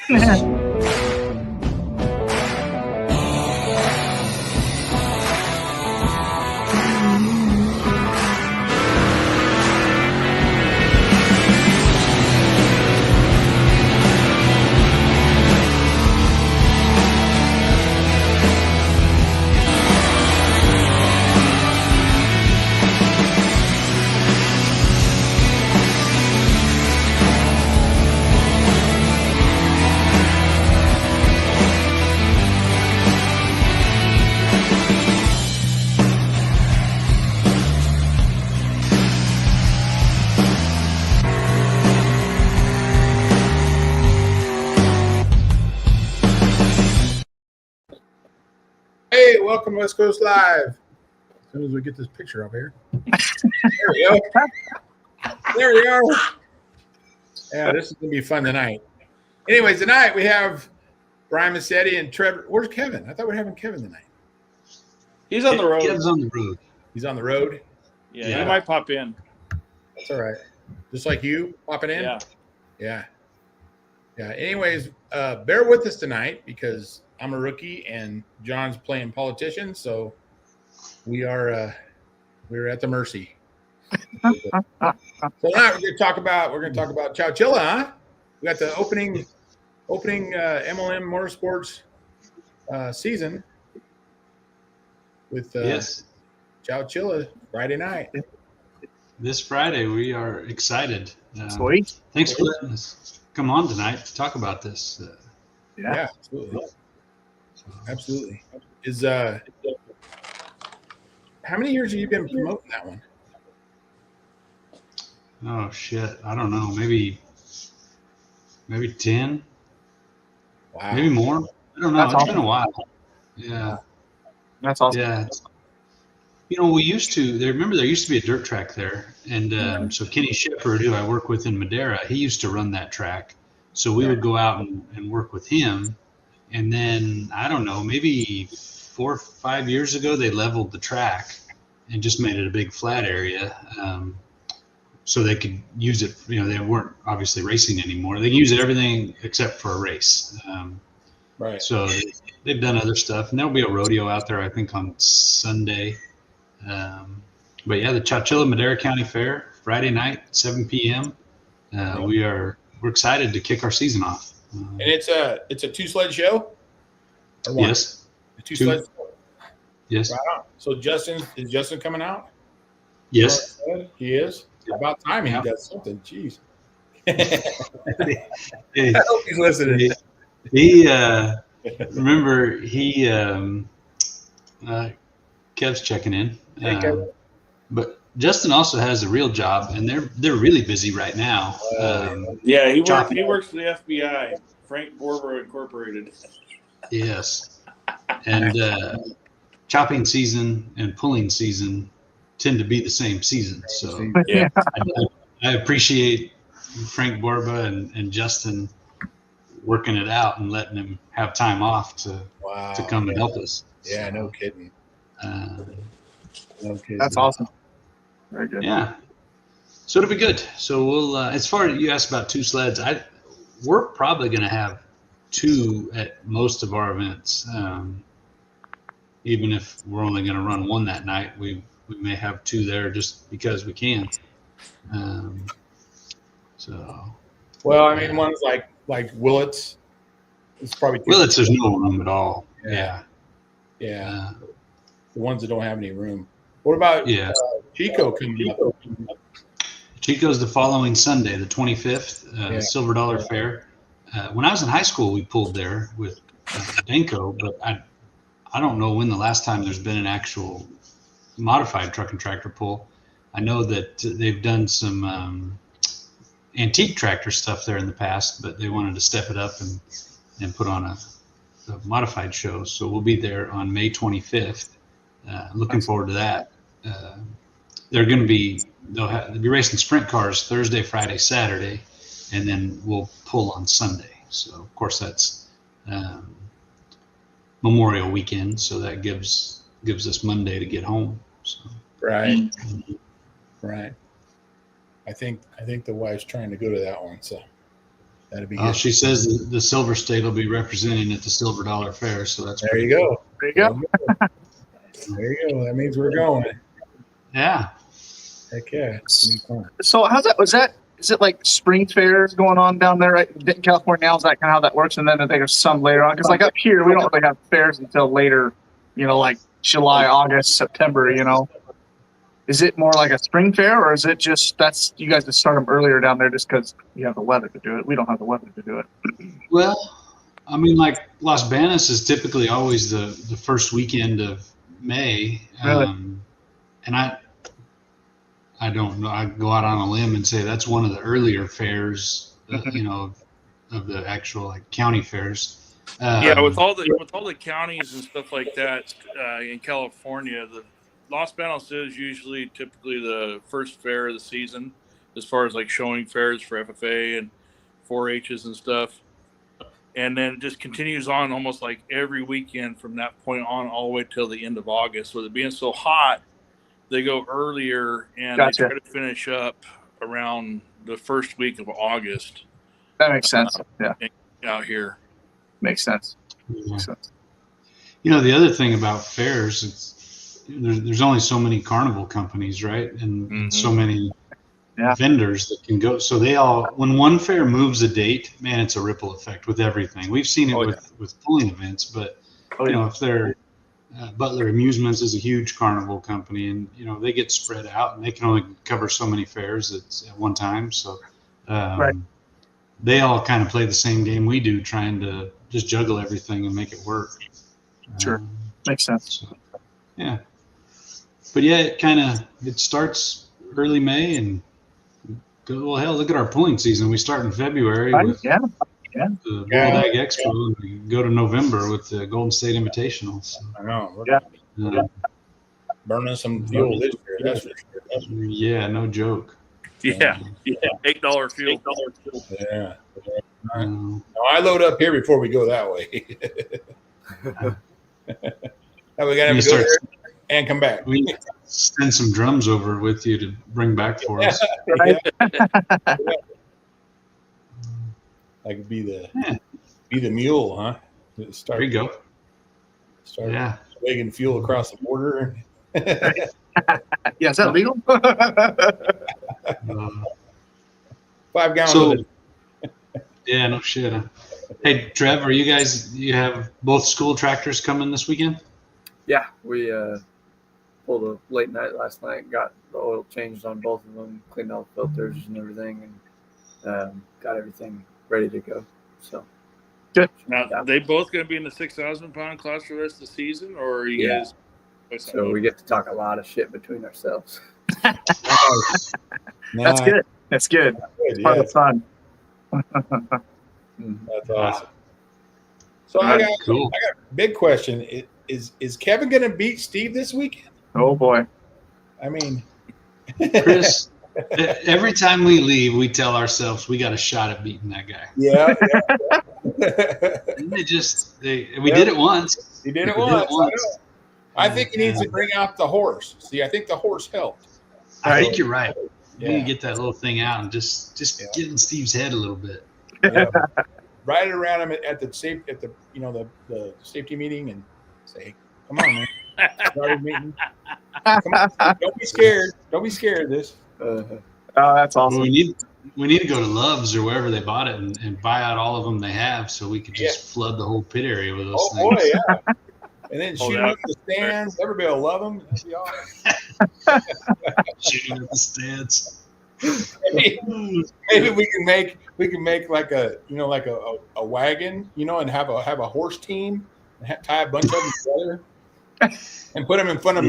Hey, welcome to West Coast Live. As soon as we get this picture up here. There we go. There we are. Yeah, this is going to be fun tonight. Anyways, tonight we have Brian Massetti and Trevor. Where's Kevin? I thought we were having Kevin tonight. He's on the road. Kevin's on the road. He's on the road? Yeah, he might pop in. That's all right. Just like you popping in? Yeah. Anyways, bear with us tonight because I'm a rookie and John's playing politician, so we're at the mercy. So tonight we're going to talk about Chowchilla, huh? We got the opening MLM Motorsports season with Chowchilla Friday night. This Friday we are excited. Sweet. Thanks for letting us come on tonight to talk about this. Yeah, absolutely. Is how many years have you been promoting that one? Oh shit, I don't know. Maybe 10. Wow. Maybe more. I don't know. That's It's awesome. been a while. Yeah. That's awesome. Yeah. We used to. Remember, there used to be a dirt track there, and so Kenny Shepard, who I work with in Madera, he used to run that track. So we would go out and work with him, and then I don't know, maybe 4 or 5 years ago, they leveled the track and just made it a big flat area, so they could use it. They weren't obviously racing anymore. They can use everything except for a race. Right. So they've done other stuff, and there'll be a rodeo out there, I think, on Sunday. But yeah, the Chowchilla Madera County Fair, Friday night, 7 p.m. We're excited to kick our season off. And it's a 2-sled show? Or one? Yes. A 2-sled show? Yes. Right on. So is Justin coming out? Yes. He is? Yeah. About time he Yeah. does something. Jeez. Hey, I hope he's listening. Remember, Kev's checking in. Hey, Kev. But Justin also has a real job, and they're really busy right now. Yeah, he works for the FBI, Frank Borber Incorporated. Yes. And chopping season and pulling season tend to be the same season. So Yeah. I appreciate Frank Borba and Justin working it out and letting him have time off to come and help us. Yeah, no kidding. No kidding. That's awesome. Very good. Yeah. So it'll be good. So we'll, as far as you asked about 2 sleds, we're probably going to have 2 at most of our events. Even if we're only going to run 1 that night, we may have 2 there just because we can. Well, I mean, ones like Willits. It's probably Willits, there's no room at all. Yeah. The ones that don't have any room. What about Chico coming up? Chico's the following Sunday, the 25th, Silver Dollar Fair. When I was in high school, we pulled there with Danko, but I don't know when the last time there's been an actual modified truck and tractor pull. I know that they've done some antique tractor stuff there in the past, but they wanted to step it up and put on a modified show. So we'll be there on May 25th. Looking forward to that. They'll be racing sprint cars Thursday, Friday, Saturday, and then we'll pull on Sunday. So of course that's Memorial weekend, so that gives us Monday to get home. So. Right. I think the wife's trying to go to that one. So That'd be good. She says the Silver State will be representing at the Silver Dollar Fair, so that's There you go. There you go. There you go. That means we're going. Yeah. Heck yeah. It's gonna be fun. So how's that? Is it like spring fairs going on down there in California now? Is that kind of how that works? And then I think there's some later on. Because like up here, we don't really have fairs until later, like July, August, September, Is it more like a spring fair, or is it just you guys just start them earlier down there just because you have the weather to do it? We don't have the weather to do it. Well, I mean, like Las Banas is typically always the first weekend of May. Really? And I don't know. I go out on a limb and say that's one of the earlier fairs, of the actual like county fairs. With all the counties and stuff like that in California, the Los Banos is typically the first fair of the season, as far as like showing fairs for FFA and 4-H's and stuff. And then it just continues on almost like every weekend from that point on all the way till the end of August. With it being so hot, they go earlier and Gotcha. they try to finish up around the first week of August. That makes sense. Yeah, Out here. makes sense. Yeah. Makes sense. The other thing about fairs, there's only so many carnival companies, right? And so many vendors that can go. So when one fair moves a date, man, it's a ripple effect with everything. We've seen it with pulling events, but if they're Butler Amusements is a huge carnival company, and they get spread out, and they can only cover so many fairs at one time. So they all kind of play the same game we do, trying to just juggle everything and make it work. Sure, makes sense. So, yeah, but it starts early May and well, hell, look at our pulling season. We start in February with the World Ag Expo, and we go to November with the Golden State Invitational. So, I know. Burning some fuel this year. That's for sure. Yeah, no joke. Yeah. $8 fuel. Yeah. No, I load up here before we go that way. Now we gotta go there and come back. We send some drums over with you to bring back for us. I could be the mule, huh? There you go. Start swagging fuel across the border. Yeah, is that legal? 5 gallons. Yeah, no shit. Hey, Trev, you have both school tractors coming this weekend? Yeah, we pulled a late night last night, got the oil changed on both of them, cleaned all the filters and everything, and got everything ready to go. So good. Now, are they both going to be in the 6,000-pound class for the rest of the season, or are you guys? So we get to talk a lot of shit between ourselves. That's good. That's good. It's part of the fun. That's awesome. So I got a big question. Is Kevin going to beat Steve this weekend? Oh boy. I mean, Chris, every time we leave, we tell ourselves we got a shot at beating that guy. Yeah. We did it once. He did it once. I think he needs to bring out the horse. See, I think the horse helped. I think you're right. You need to get that little thing out and just get in Steve's head a little bit. Ride it around him at the safety meeting and say, "Come on, man! Started meeting. Come on. Don't be scared. Don't be scared of this." Oh, that's awesome. Well, we need to go to Love's or wherever they bought it and buy out all of them they have, so we could just flood the whole pit area with those things. Oh boy, yeah. And then shoot them at the stands. Everybody will love them. That'd be awesome. Shooting at the stands. Maybe we can make like a wagon, and have a horse team and tie a bunch of them together and put them in front of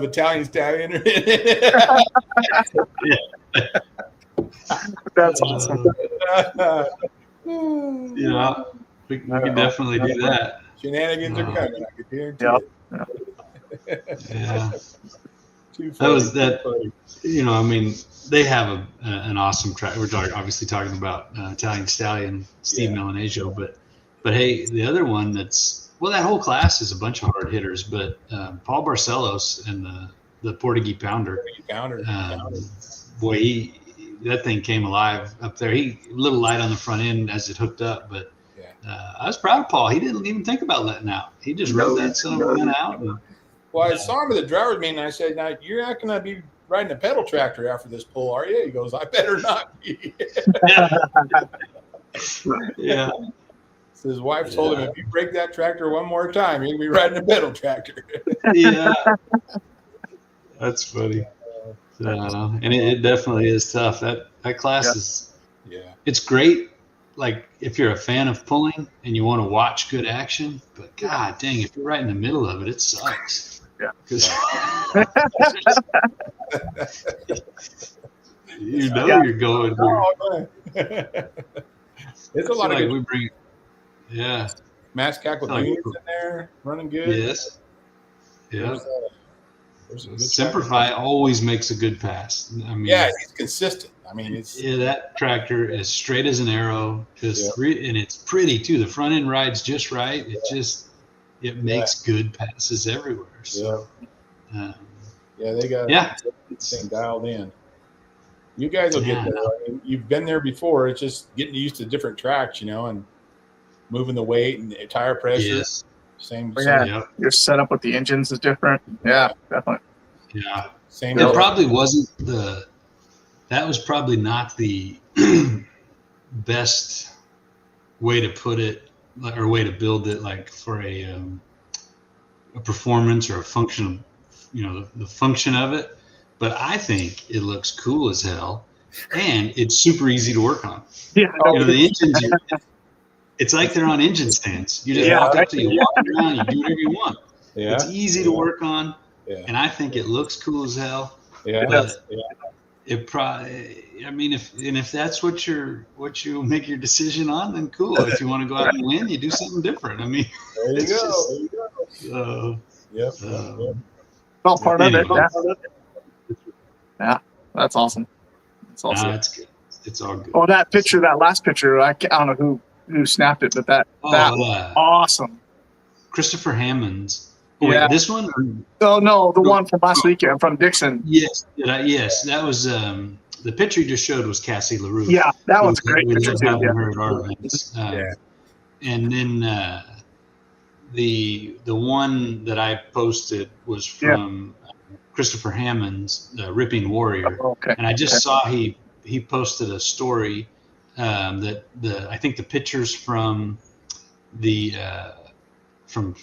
Italian Stallion. That's awesome. We can definitely do that. Shenanigans are coming. I can guarantee it. Yeah. That was that. I mean, they have an awesome track. We're obviously talking about Italian Stallion, Steve Melanesio, but hey, the other one that whole class is a bunch of hard hitters, but Paul Barcelos and the Portuguese Pounder. Pounder. Boy, that thing came alive up there. He a little light on the front end as it hooked up, but I was proud of Paul. He didn't even think about letting out. He just rode that son of a gun out. Well, I saw him at the driver's meeting, and I said, "Now you're not going to be riding a pedal tractor after this pull, are you?" He goes, "I better not be." Yeah. So his wife told him, "If you break that tractor one more time, you're going to be riding a pedal tractor." Yeah. That's funny. And it definitely is tough. That class is, it's great. Like if you're a fan of pulling and you want to watch good action, but God dang, if you're right in the middle of it, it sucks. Yeah. You know you're going. It's a lot of good. We bring, Mascac with units in there, running good. Yes. Yeah. There's Simplify always makes a good pass. I mean, he's consistent. I mean, it's that tractor is straight as an arrow, and it's pretty too. The front end rides just right. It makes good passes everywhere. So, they got thing dialed in. You guys will get there. I mean, you've been there before. It's just getting used to different tracks, and moving the weight and the tire pressure. Yes. Same. Your setup with the engines is different. Yeah, definitely. Yeah. Same. It probably wasn't that was probably not the best way to put it or way to build it, like for a performance or a function, the function of it. But I think it looks cool as hell, and it's super easy to work on. Yeah. The engines, it's like they're on engine stands. You just walk up to you, walk around, you do whatever you want. Yeah. It's easy to work on, and I think it looks cool as hell. Yeah. It probably, if that's what you make your decision on, then cool. If you want to go out and win, you do something different. I mean, there you go. All part of it. Yeah, that's awesome. That's awesome. It's good. It's all good. Oh, that last picture, I don't know who snapped it, but that was awesome. Christopher Hammonds. Oh, wait, this one? Oh no, the one from last weekend from Dixon. Yes, that was the picture you just showed was Cassie LaRue. Yeah, that was a great picture too. Her at our events. And then the one that I posted was from Christopher Hammond's Ripping Warrior. And I just saw he posted a story that I think the pictures from the from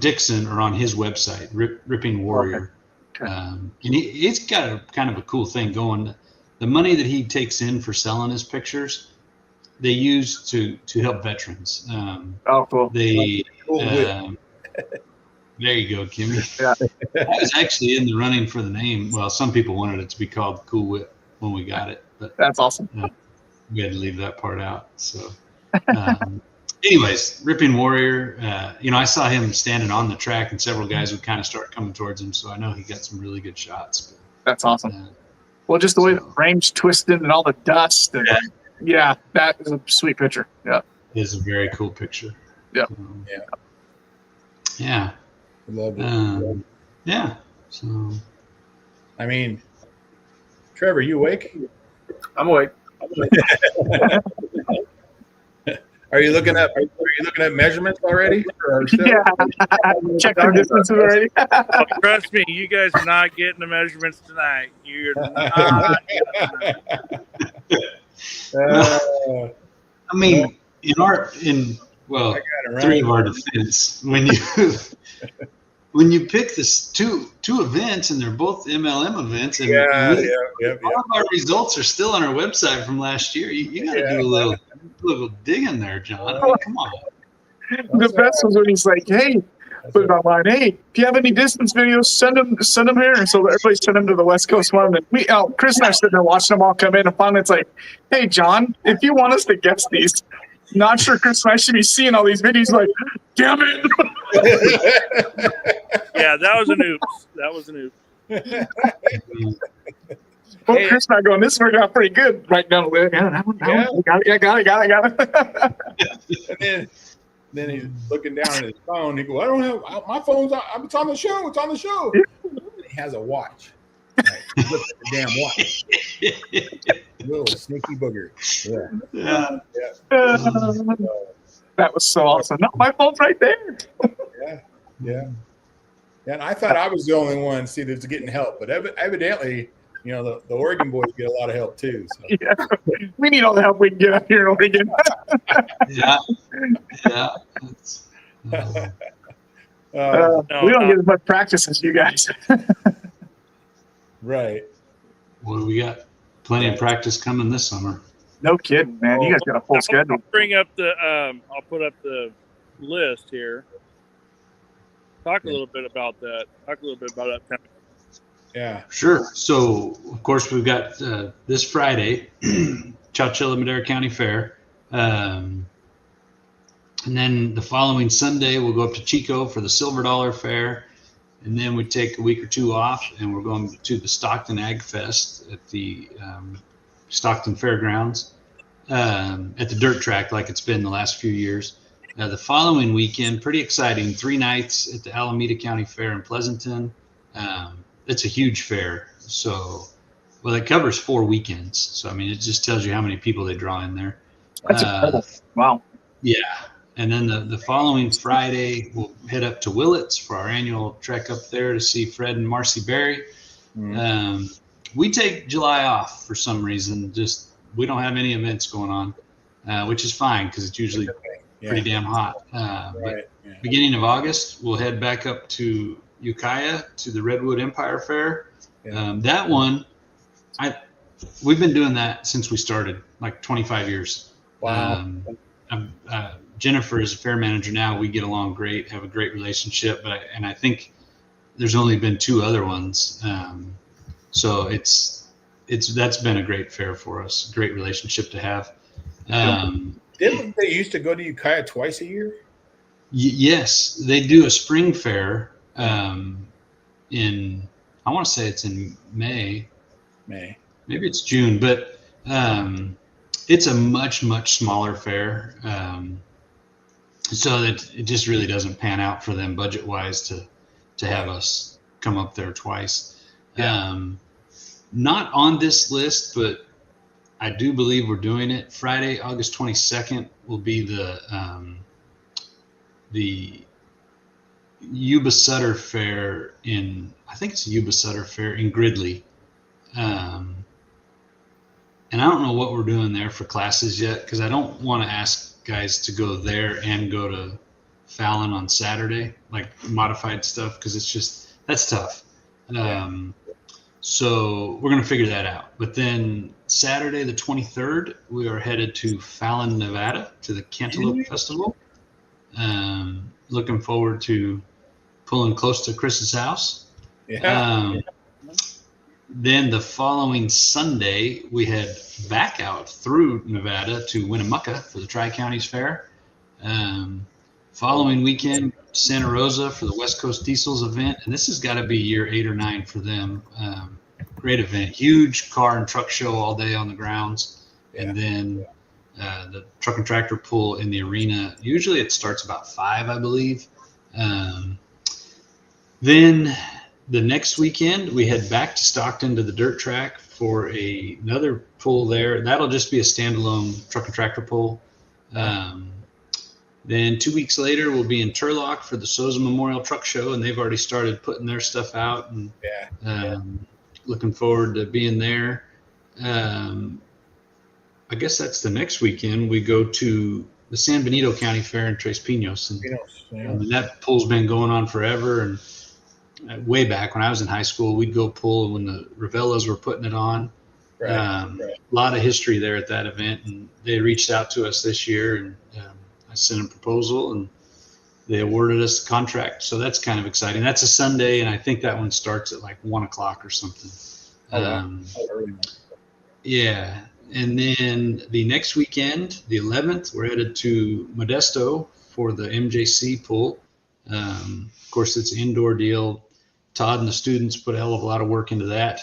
Dixon are on his website, Ripping Warrior. And he's got a kind of a cool thing going. The money that he takes in for selling his pictures, they use to help veterans. Cool. There you go, Kimmy. Yeah. I was actually in the running for the name. Well, some people wanted it to be called Cool Whip when we got it, but that's awesome. We had to leave that part out. So, anyways, Ripping Warrior. I saw him standing on the track, and several guys would kind of start coming towards him. So I know he got some really good shots. But, that's awesome. Well, just the way the frame's twisted and all the dust. And, that is a sweet picture. Yeah. It is a very cool picture. Yeah. Yeah. Love it. Yeah. So, I mean, Trevor, you awake? I'm awake. Are you looking at measurements already? Check the distances already. Trust me, you guys are not getting the measurements tonight. You're not. I mean, three of our defense, when you pick this two events and they're both MLM events, and all of our results are still on our website from last year, you got to do a little digging there, John. I mean, come on. The best was when he's like, "Hey, put it online. Hey, if you have any distance videos, send them here." And so everybody sent them to the West Coast one. And Chris and I sitting there watching them all come in. And finally, it's like, "Hey, John, if you want us to guess these, not sure Chris and I should be seeing all these videos." Like, damn it! Yeah, that was an oops. Well, Chris and I going, this worked out pretty good. Right down the way. That one. Got it. And then he's looking down at his phone. He goes, "I don't have my phone's on. It's on the show. It's on the show." He has a watch. Right. Look at the damn watch. Little sneaky booger. Yeah. That was so awesome. No, my phone's right there. Yeah. And I thought I was the only one, see, that's getting help, but evidently, the Oregon boys get a lot of help too. So. Yeah. We need all the help we can get up here in Oregon. Yeah. We don't get as much practice as you guys. Right. Well, we got plenty of practice coming this summer. No kidding, man. You guys got a full schedule. I'll bring up I'll put up the list here. Talk a little bit about that. Yeah. Sure. So, of course, we've got this Friday, Chowchilla Madera County Fair. And then the following Sunday, we'll go up to Chico for the Silver Dollar Fair. And then we take a week or two off, and we're going to the Stockton Ag Fest at the Stockton Fairgrounds at the dirt track like it's been the last few years. The following weekend, pretty exciting, 3 nights at the Alameda County Fair in Pleasanton. It's a huge fair. So, well, it covers 4 weekends. So, I mean, it just tells you how many people they draw in there. That's incredible. Wow. Yeah. And then the following Friday, we'll head up to Willits for our annual trek up there to see Fred and Marcy Berry. Mm-hmm. We take July off for some reason. Just we don't have any events going on, which is fine because it's usually pretty damn hot. But beginning of August, we'll head back up to Ukiah to the Redwood Empire Fair. That one, we've been doing that since we started, like 25 years. Wow. Jennifer is a fair manager now. We get along great, have a great relationship, and I think there's only been 2 other ones. So that's been a great fair for us, a great relationship to have. Didn't they used to go to Ukiah twice a year? Yes, they do a spring fair I want to say it's in May. Maybe it's June, but it's a much smaller fair. So that it just really doesn't pan out for them budget wise to have us come up there twice. Not on this list, but I do believe we're doing it. Friday, August 22nd will be the Yuba Sutter Fair I think it's Yuba Sutter Fair in Gridley. And I don't know what we're doing there for classes yet, because I don't want to ask guys to go there and go to Fallon on Saturday, like modified stuff, because that's tough. So we're going to figure that out. But then Saturday, the 23rd, we are headed to Fallon, Nevada, to the Cantaloupe Festival. Looking forward to pulling close to Chris's house. Then the following Sunday, we head back out through Nevada to Winnemucca for the Tri-Counties Fair. Following weekend, Santa Rosa for the West Coast Diesels event. And this has got to be year 8 or 9 for them. Great event. Huge car and truck show all day on the grounds. And then the truck and tractor pull in the arena. Usually it starts about 5, I believe. Then the next weekend, we head back to Stockton to the dirt track for another pull there. That'll just be a standalone truck and tractor pull. Then 2 weeks later, we'll be in Turlock for the Souza Memorial Truck Show, and they've already started putting their stuff out. And looking forward to being there. I guess that's the next weekend. We go to the San Benito County Fair in Tres Pinos. And that pull's been going on forever. And way back when I was in high school, we'd go pull when the Ravellas were putting it on. A lot of history there at that event. And they reached out to us this year, and I sent a proposal, and they awarded us the contract. So that's kind of exciting. That's a Sunday, and I think that one starts at like 1 o'clock or something. Yeah. And then the next weekend, the 11th, we're headed to Modesto for the MJC pull. Of course, it's an indoor deal. Todd and the students put a hell of a lot of work into that.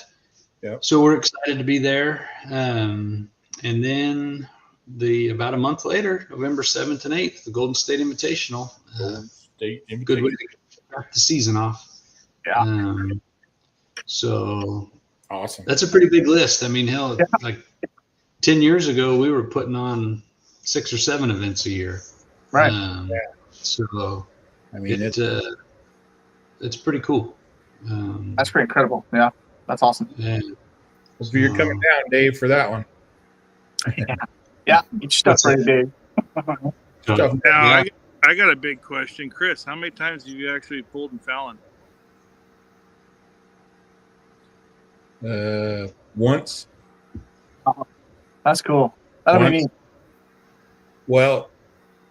So we're excited to be there. And then about a month later, November 7th and 8th, the Golden State Invitational. Good way to start the season off. So Awesome. That's a pretty big list. I mean, hell, like 10 years ago, we were putting on 6 or 7 events a year. Right. So I mean, it's pretty cool. That's pretty incredible. Yeah, that's awesome. And if you're coming down, Dave, for that one. Yeah, each stuff ready, Dave. Stuff. Now, I got a big question. Chris, how many times have you actually pulled in Fallon? Once. That's cool. That'll be neat. Well,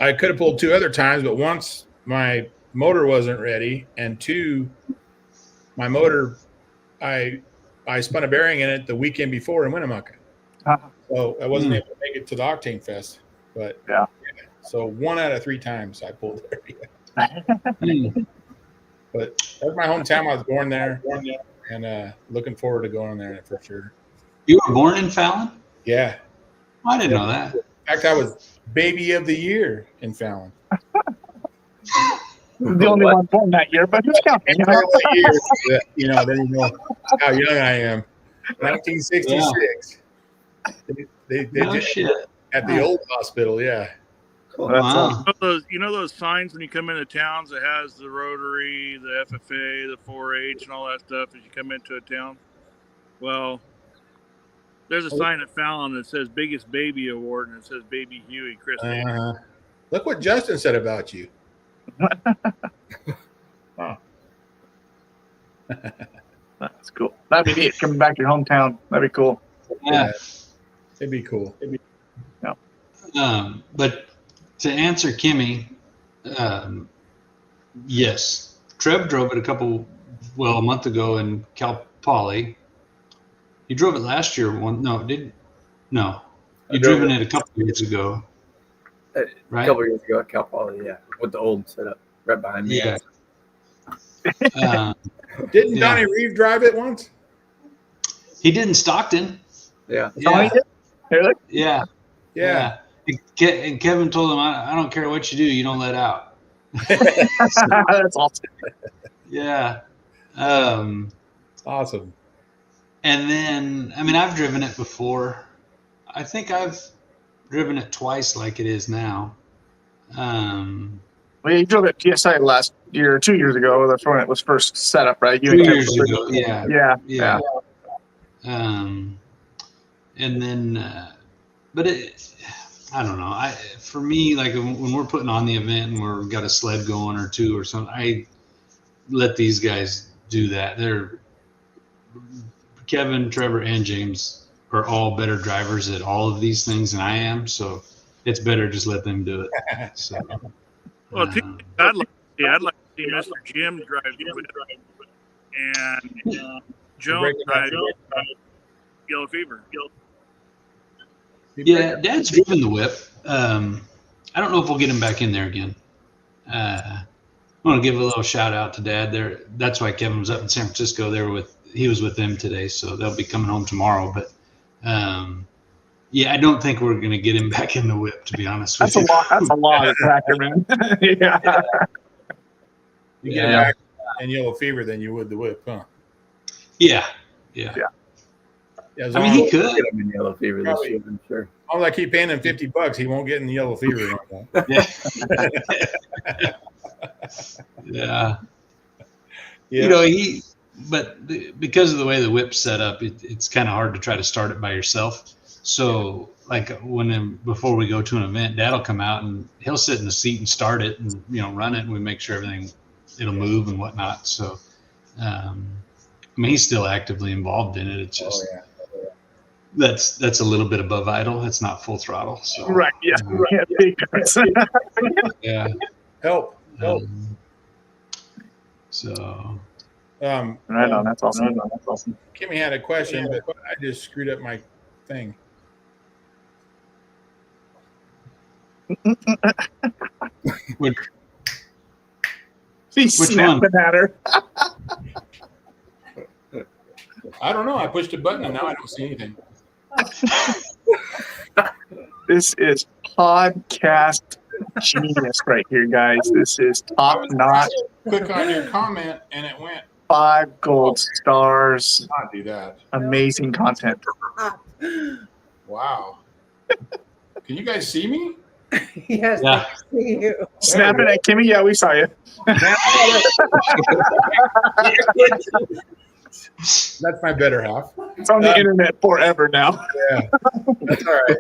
I could have pulled 2 other times, but once my motor wasn't ready, and 2, my motor, I spun a bearing in it the weekend before in Winnemucca. So I wasn't able to make it to the Octane Fest. But yeah. So 1 out of 3 times I pulled there. But that's my hometown. I was born there, and looking forward to going there for sure. You were born in Fallon? Yeah. I didn't know that. In fact, I was baby of the year in Fallon. The only one born that year, but who's counting? Then you know how young I am. 1966. They did shit. at the old hospital, yeah. Wow. You know those signs when you come into towns that has the Rotary, the FFA, the 4-H, and all that stuff as you come into a town? Well, there's a sign at Fallon that says Biggest Baby Award, and it says Baby Huey Chris. Look what Justin said about you. Wow. That's cool. That'd be neat. Coming back to your hometown. That'd be cool. Yeah. It'd be cool. But to answer Kimmy, yes. Trev drove it a month ago in Cal Poly. You drove it last year. You driven it a couple years ago. Right? A couple years ago at Cal Poly, yeah. With the old setup right behind me. Yeah. Didn't Donnie Reeve drive it once? He did in Stockton. Yeah. Yeah. Yeah. And Kevin told him, I don't care what you do, you don't let out. That's awesome. Yeah. Awesome. And then, I mean, I've driven it before. I think I've driven it twice like it is now. Well, you drove it PSI last year, 2 years ago. That's when it was first set up, right? 2 years ago, yeah. Yeah. And then, but I don't know. For me, like when we're putting on the event and we've got a sled going or 2 or something, I let these guys do that. Kevin, Trevor, and James are all better drivers at all of these things than I am, so it's better just let them do it. So, well, I'd like to see Mr. Jim drive it, and Joe drive Yellow Fever. Yeah, Dad's driven the whip. I don't know if we'll get him back in there again. I want to give a little shout out to Dad there. That's why Kevin was up in San Francisco. He was with them today, so they'll be coming home tomorrow. But yeah, I don't think we're going to get him back in the whip, to be honest with you. That's a lot of tractor, man. Yeah. You get back in Yellow Fever than you would the whip, huh? Yeah. I mean, he could get him in Yellow Fever this year, I'm sure. All I keep paying him $50, he won't get in the Yellow Fever. Yeah. You know, but because of the way the whip's set up, it's kind of hard to try to start it by yourself. So, like before we go to an event, Dad'll come out and he'll sit in the seat and start it and run it, and we make sure it'll move and whatnot. So, I mean, he's still actively involved in it. It's just that's a little bit above idle. It's not full throttle. So right, yeah, big difference. Yeah, help. So. Right on. That's awesome. Kimmy had a question, but I just screwed up my thing. He's snapping at her. I don't know. I pushed a button and now I don't see anything. This is podcast genius right here, guys. This is top notch. Click on your comment and it went 5 gold stars. Not do that. Amazing content. Wow. Can you guys see me? Yes, Yeah. I see you. Snapping at Kimmy. Yeah, we saw you. That's my better half. It's on the internet forever now. Yeah. That's all right.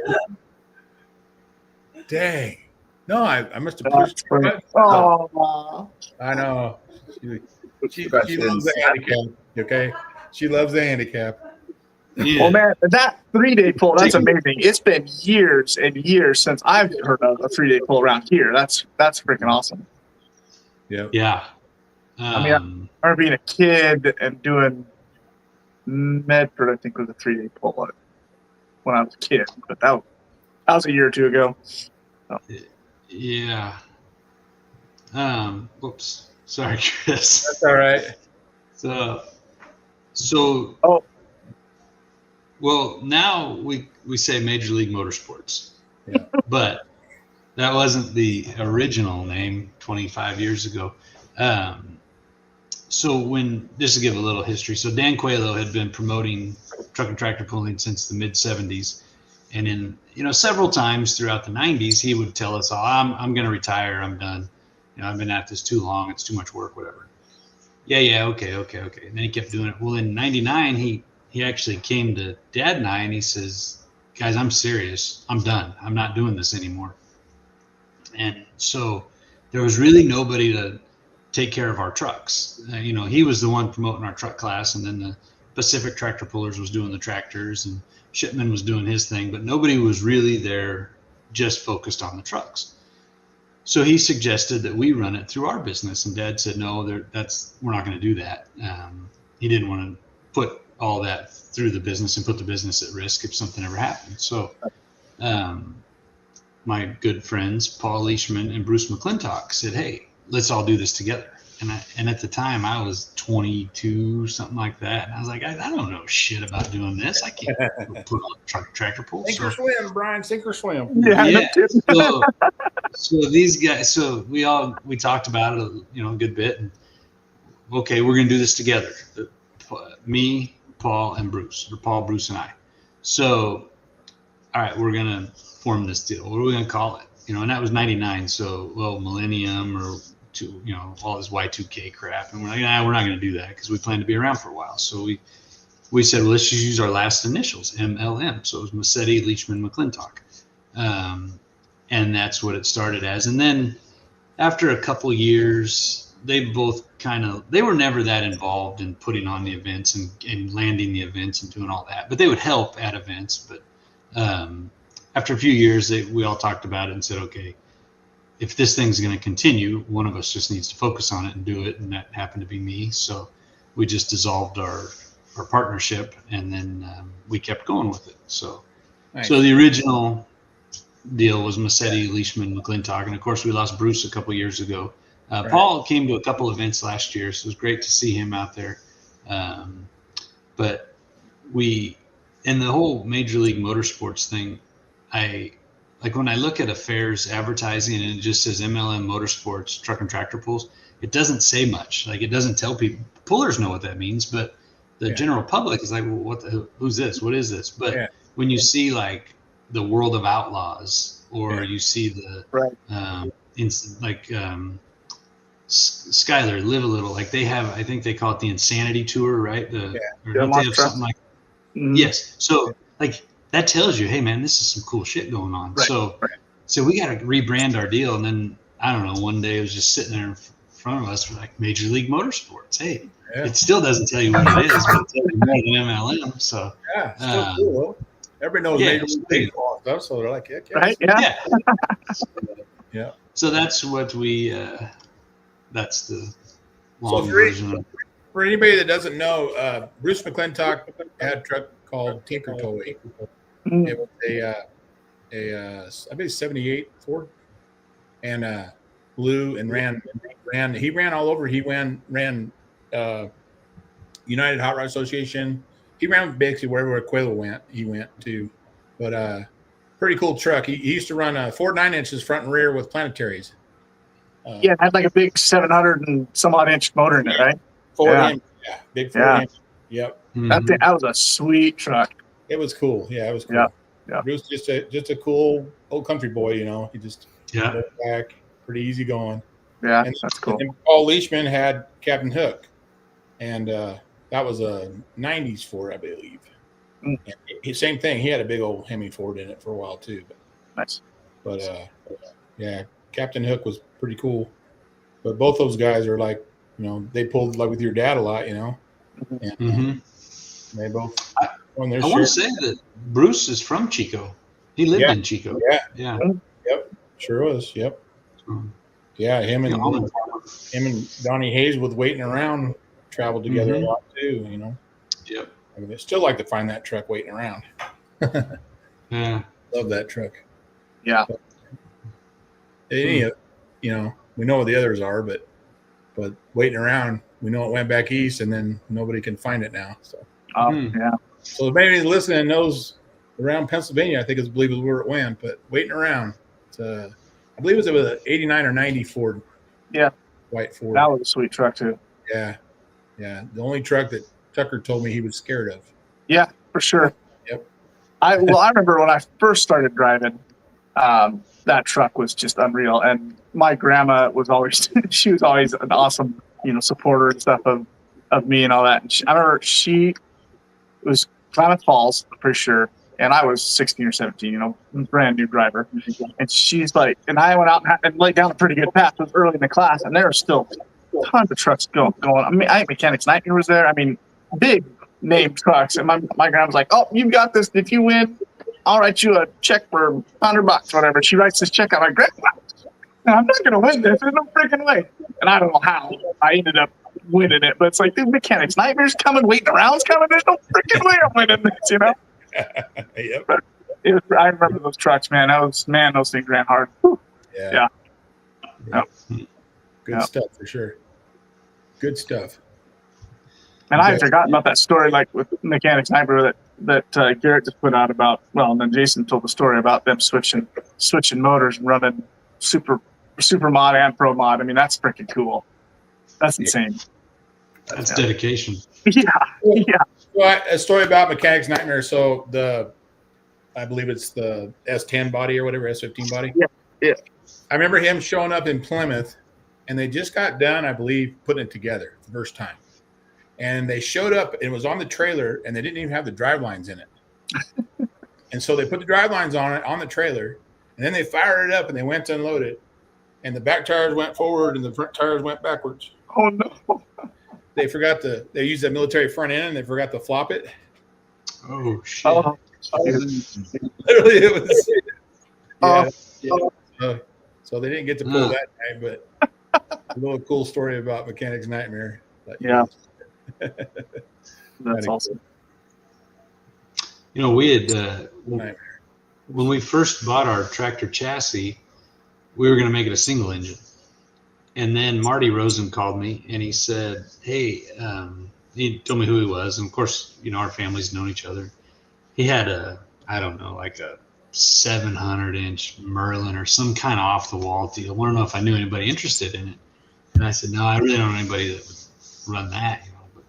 Dang. No, I must have pushed. Oh, I know. She loves the handicap. Okay. She loves the handicap. Yeah. well, man, that 3-day pull, that's amazing. It's been years and years since I've heard of a 3-day pull around here. That's freaking awesome. Yep. Yeah. I remember being a kid and doing Medford, I think, was a 3-day pull when I was a kid. But that was a year or two ago. Yeah. Whoops. Sorry, Chris. That's all right. So. Oh. Well, now we say Major League Motorsports. Yeah. But that wasn't the original name 25 years ago. So just to give a little history, so Dan Coelho had been promoting truck and tractor pulling since the mid 70s. And in, several times throughout the 90s, he would tell us, I'm going to retire. I'm done. I've been at this too long. It's too much work, whatever. Yeah. Okay. And then he kept doing it. Well, in 99, he actually came to Dad and I, and he says, guys, I'm serious. I'm done. I'm not doing this anymore. And so there was really nobody to take care of our trucks. He was the one promoting our truck class, and then the Pacific Tractor Pullers was doing the tractors, and Shipman was doing his thing, but nobody was really there just focused on the trucks. So he suggested that we run it through our business, and Dad said, no, we're not going to do that. He didn't want to put all that through the business and put the business at risk if something ever happened. So my good friends, Paul Leishman and Bruce McClintock, said, hey, let's all do this together. And at the time I was 22, something like that. And I was like, I don't know shit about doing this. I can't put on a tractor pull. Sink or swim, Brian, sink or swim. Yeah. So these guys, we talked about it, a good bit. And okay, we're going to do this together. Me, Paul, and Bruce, or Paul, Bruce, and I. So, all right, we're going to form this deal. What are we going to call it? And that was 99. So, Millennium or all this Y2K crap. And we're like, we're not going to do that because we plan to be around for a while. So we said, well, let's just use our last initials, MLM. So it was Massetti, Leachman, McClintock. And that's what it started as. And then after a couple years, they both they were never that involved in putting on the events and landing the events and doing all that, but they would help at events. But after a few years, we all talked about it and said, okay, if this thing's going to continue, one of us just needs to focus on it and do it. And that happened to be me. So we just dissolved our partnership, and then we kept going with it. So, Nice. So the original deal was Massetti, Leishman, McClintock. And of course we lost Bruce a couple years ago. Right. Paul came to a couple events last year, so it was great to see him out there. But in the whole Major League Motorsports thing, when I look at a fair's advertising and it just says MLM Motorsports Truck and Tractor Pulls, it doesn't say much. Like, it doesn't tell people. Pullers know what that means, but the general public is like, well, who's this? What is this? But when you see like the World of Outlaws, or you see the Skyler, Live a Little, like they have, I think they call it the Insanity Tour, right? Or don't they have something like Yes. So like that tells you, hey man, this is some cool shit going on. So we got to rebrand our deal. And then I don't know, one day it was just sitting there in front of us for like Major League Motorsports. Hey, it still doesn't tell you what it is, but it tells you more than MLM. So still cool. Everybody knows Major League Baseball and stuff, so they're like, yeah. So that's what that's the long So version. For anybody that doesn't know, Bruce McClintock had a truck called Tinker Toy. It was I think 78 Ford, and blue, and ran. He ran all over. He ran United Hot Rod Association. He ran basically wherever Coelho went. He went to, but pretty cool truck. He used to run 4 9-inches front and rear with planetaries. It had like a big 700 and some odd inch motor in it, right? 4 inch. Yeah, big Ford Yeah. Hemi. Yep, That was a sweet truck. it was cool. Yeah, it was cool. Yeah, yeah. It was just a cool old country boy. He just Yeah. looked back, pretty easy going. Yeah, And that's cool. then Paul Leishman had Captain Hook, and that was a '90s Ford, I believe. Mm. And same thing. He had a big old Hemi Ford in it for a while too. Nice. But yeah, Captain Hook was pretty cool. But both those guys are like, they pulled like with your dad a lot, and they both on their I want share. to say that Bruce is from Chico. He lived Yeah. in Chico. Yeah, Yeah. yep, sure was. Yep, Um, yeah. Him you know, and Donnie Hayes waiting around traveled together a lot too. Yep. I mean, I still like to find that truck waiting around. Yeah. Love that truck. Yeah. We know what the others are, but waiting around, we know it went back east, and then nobody can find it now. So, Yeah. so if anybody's listening knows around Pennsylvania, I think believe is where it went. But waiting around, I believe it was an '89 or '90 Ford. Yeah. White Ford. That was a sweet truck too. Yeah, yeah. The only truck that Tucker told me he was scared of. Yeah, for sure. Yep. I remember when I first started driving, that truck was just unreal. And my grandma was always she was always an awesome, supporter and stuff of me and all that. And I remember she was Klamath Falls for sure. And I was 16 or 17, brand new driver. And she's like, and I went out and laid down a pretty good path. It was early in the class, and there were still tons of trucks going. I mean, I think Mechanics Nightmare was there. I mean, big name trucks. And my grandma's like, "Oh, you've got this. If you win, I'll write you a check for $100, whatever." She writes this check out. I'm like, "Grandma, I'm not going to win this. There's no freaking way." And I don't know how I ended up winning it, but it's like, dude, Mechanics Nightmare's coming, waiting around's coming. There's no freaking way I'm winning this, Yep. But I remember those trucks, man. Those things ran hard. Whew. Yeah. Yeah. Good Yeah. stuff for sure. Good stuff. And I had forgotten about that story, like with Mechanics Nightmare that Garrett just put out about. Well, and then Jason told the story about them switching motors and running super mod and pro mod. I mean, that's freaking cool. That's insane. That's dedication. Yeah. Well, a story about Mechanics Nightmare. So I believe it's the S10 body or whatever, S15 body. Yeah. I remember him showing up in Plymouth, and they just got done, I believe, putting it together the first time. And they showed up, and it was on the trailer, and they didn't even have the drive lines in it. And so they put the drive lines on it, on the trailer, and then they fired it up, and they went to unload it. And the back tires went forward, and the front tires went backwards. Oh, no. They used that military front end, and they forgot to flop it. Oh shit. Oh, Literally, it was. Yeah. So they didn't get to pull that night, but a little cool story about Mechanics Nightmare. But, yeah. That's awesome. We had when we first bought our tractor chassis, we were going to make it a single engine. And then Marty Rosen called me and he said, "Hey," he told me who he was. And of course, our family's known each other. He had like a 700-inch Merlin or some kind of off the wall deal. I want to know if I knew anybody interested in it. And I said, "No, I really don't know anybody that would run that." But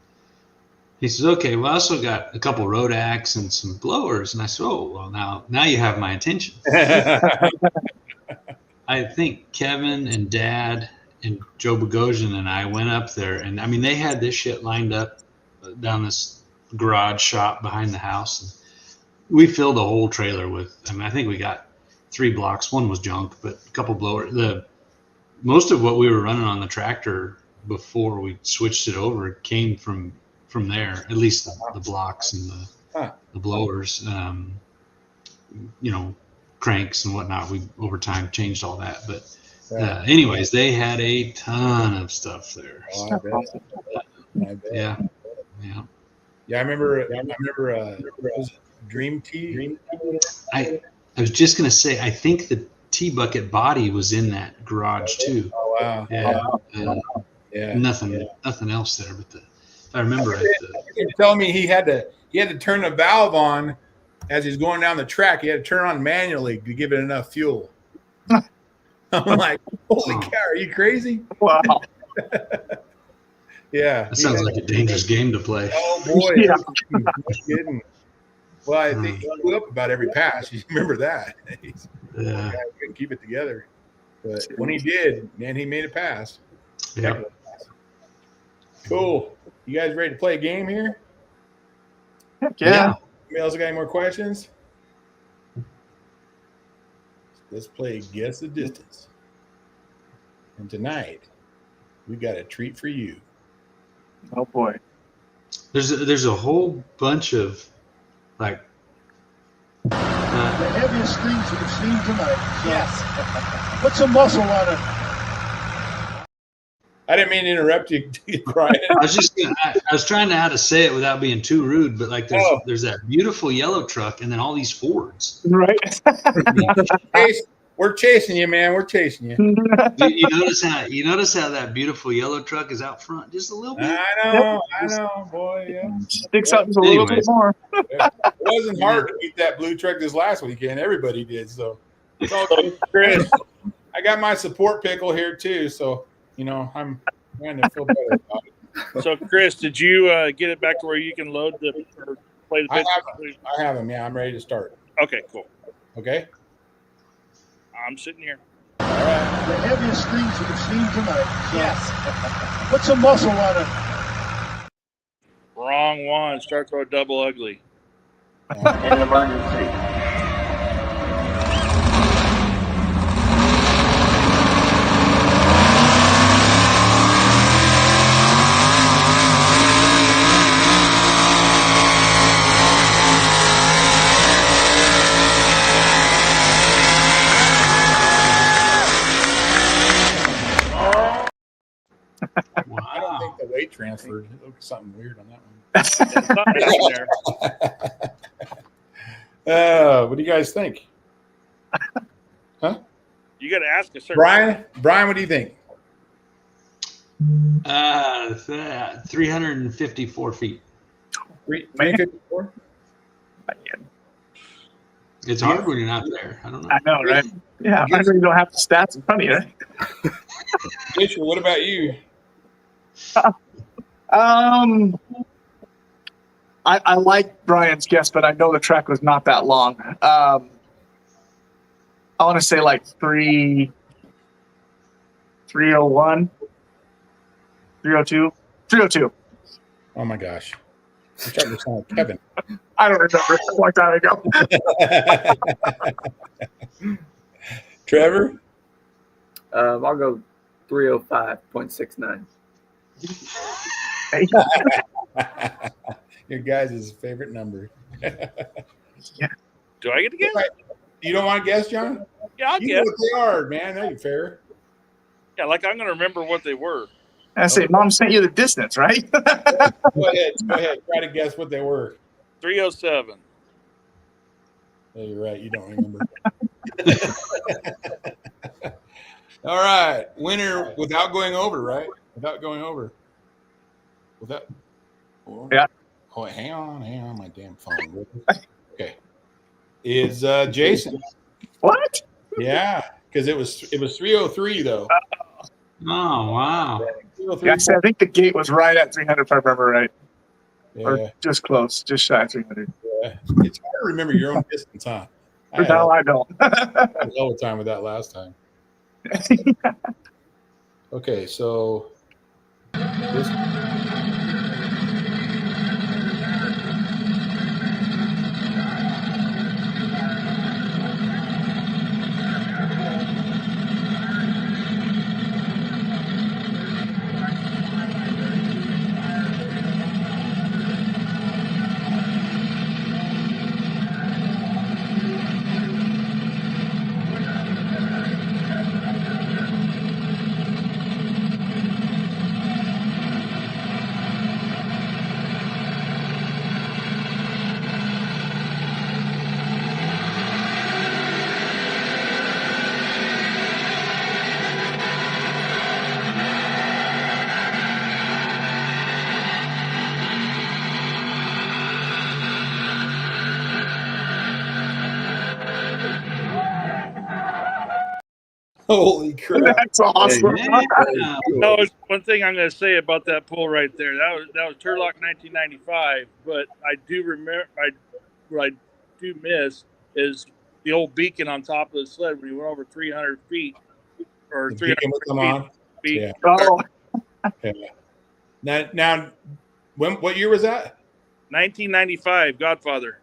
he says, "Okay, well, I also got a couple road acts and some blowers." And I said, "Oh, well, now you have my attention." I think Kevin and Dad and Joe Bogosian and I went up there, and I mean, they had this shit lined up down this garage shop behind the house. And we filled the whole trailer with, I think we got 3 blocks. One was junk, but a couple blowers. Most of what we were running on the tractor before we switched it over came from there, at least the blocks and the blowers, cranks and whatnot. We over time changed all that, but anyways, they had a ton of stuff there. Oh, I bet. Yeah. Yeah, I remember. Was it Dream Tea? I was just gonna say, I think the T-bucket body was in that garage too. Oh wow. Yeah. Yeah. Nothing else there, but if I remember right. He was telling me he had to turn the valve on as he's going down the track. He had to turn it on manually to give it enough fuel. I'm like, holy cow, are you crazy? Wow. Yeah. That sounds like a dangerous game to play. Oh boy. Yeah. No kidding. Well, I think he blew up about every pass. You remember that? He's Yeah. couldn't keep it together. But when he did, man, he made a pass. Yep. Cool. You guys ready to play a game here? Heck yeah. Anybody else got any more questions? Let's play Guess the Distance. And tonight, we got a treat for you. Oh boy. There's a whole bunch of like. The heaviest things we've seen tonight. So yes. Put some muscle on it. I didn't mean to interrupt you, Brian. I was trying to how to say it without being too rude, but like there's that beautiful yellow truck and then all these Fords. Right. We're chasing you, man. We're chasing you. You notice how that beautiful yellow truck is out front just a little bit. I know, boy. Yeah. Sticks out just a little bit more. It wasn't hard to beat that blue truck this last weekend. Everybody did. So it's all good. Chris, I got my support pickle here too. So I'm trying to feel better about it. So, Chris, did you get it back to where you can load or play the pitch? I have them. Yeah, I'm ready to start. Okay, cool. Okay. I'm sitting here. The heaviest things we've seen tonight. So yes. Put some muscle on it. Wrong one. Start throw double ugly. An emergency. I don't think the weight transferred. It looked something weird on that one. Something in there. What do you guys think? You got to ask a certain. Brian, what do you think? 354 feet. 354? It's hard when you're not there. I don't know. I know, right? Yeah, I really don't have the stats in front of you. Fisher, what about you? I like Brian's guess, but I know the track was not that long. I want to say like 301, 302, 302. Oh my gosh. I'm trying to sound like Kevin. I don't remember. A long time ago. Trevor? I'll go 305.69. Your guys' favorite number. Do I get to guess? You don't want to guess, John? Yeah, I'll You guess. know what they are, man. That ain't fair. Yeah, like I'm going to remember what they were. I say, Mom sent you the distance, right? Go ahead. Try to guess what they were. 307. Oh, you're right. You don't remember. All right. Winner without going over, right? Without going over. Without. Yeah. Oh, hang on. My damn phone. Okay. Is Jason. What? Yeah. Because it was 303 though. Oh, wow. 303. Yeah, I think the gate was right at 300, if I remember right. Yeah. Or just close, just shy of 300. Yeah. It's hard to remember your own distance, huh? No, I don't. All the time with that last time. Okay, so this. Holy crap! That's awesome. Yeah. No, it's one thing I'm going to say about that pull right there. That was Turlock 1995, but I do remember. What I do miss is the old beacon on top of the sled when you went over 300 feet or The 300 beacon would come feet. on. Yeah. Oh, Yeah. Now, what year was that? 1995, Godfather.